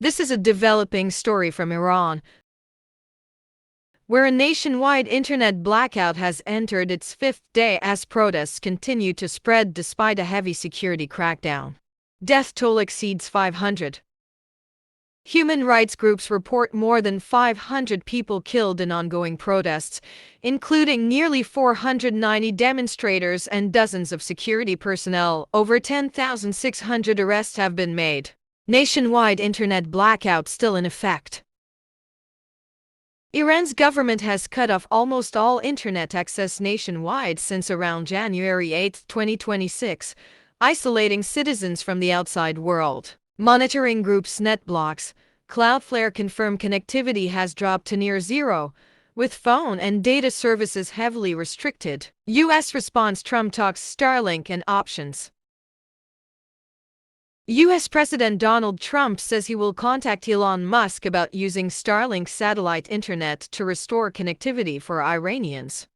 This is a developing story from Iran, where a nationwide internet blackout has entered its fifth day as protests continue to spread despite a heavy security crackdown. Death toll exceeds 500. Human rights groups report more than 500 people killed in ongoing protests, including nearly 490 demonstrators and dozens of security personnel. Over 10,600 arrests have been made. Nationwide internet blackout still in effect. Iran's government has cut off almost all internet access nationwide since around January 8, 2026, isolating citizens from the outside world. Monitoring groups NetBlocks, Cloudflare confirm connectivity has dropped to near zero, with phone and data services heavily restricted. U.S. response: Trump talks Starlink and options. U.S. President Donald Trump says he will contact Elon Musk about using Starlink satellite internet to restore connectivity for Iranians.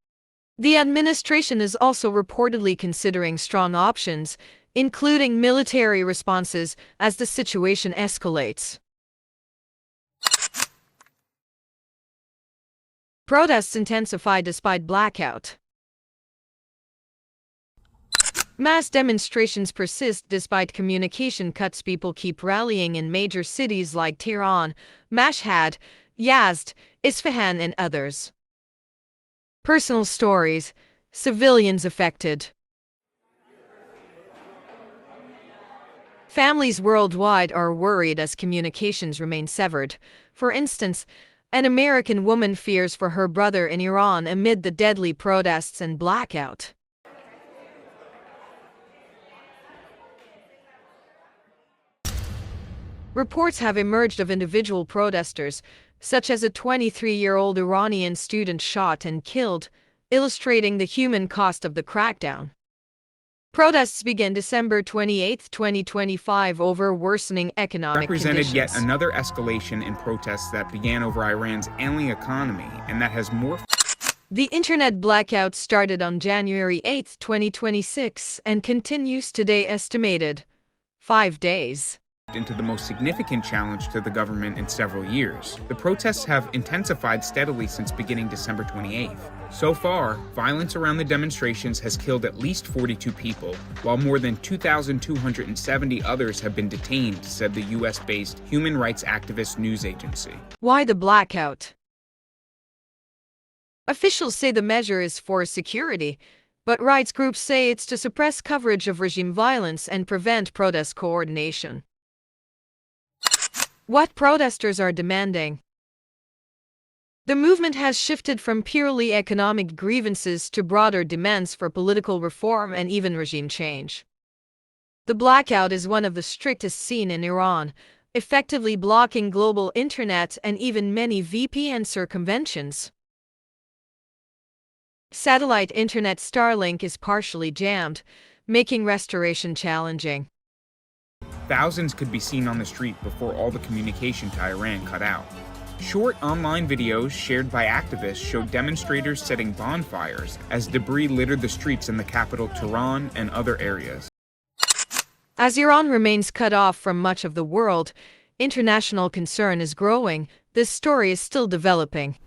The administration is also reportedly considering strong options, including military responses, as the situation escalates. Protests intensify despite blackout. Mass demonstrations persist despite communication cuts. People keep rallying in major cities like Tehran, Mashhad, Yazd, Isfahan, and others. Personal stories: civilians affected. Families worldwide are worried as communications remain severed. For instance, an American woman fears for her brother in Iran amid the deadly protests and blackout. Reports have emerged of individual protesters, such as a 23-year-old Iranian student shot and killed, illustrating the human cost of the crackdown. Protests began December 28, 2025 over worsening economic represented conditions. Yet another escalation in protests that began over Iran's ailing economy and that has morphed. The internet blackout started on January 8, 2026 and continues today, estimated 5 days. Into the most significant challenge to the government in several years. The protests have intensified steadily since beginning December 28th. So far, violence around the demonstrations has killed at least 42 people, while more than 2,270 others have been detained, said the US-based human rights activist news agency. Why the blackout? Officials say the measure is for security, but rights groups say it's to suppress coverage of regime violence and prevent protest coordination. What protesters are demanding? The movement has shifted from purely economic grievances to broader demands for political reform and even regime change. The blackout is one of the strictest seen in Iran, effectively blocking global internet and even many VPN circumventions. Satellite internet Starlink is partially jammed, making restoration challenging. Thousands could be seen on the street before all the communication to Iran cut out. Short online videos shared by activists showed demonstrators setting bonfires as debris littered the streets in the capital Tehran and other areas. As Iran remains cut off from much of the world, international concern is growing. This story is still developing.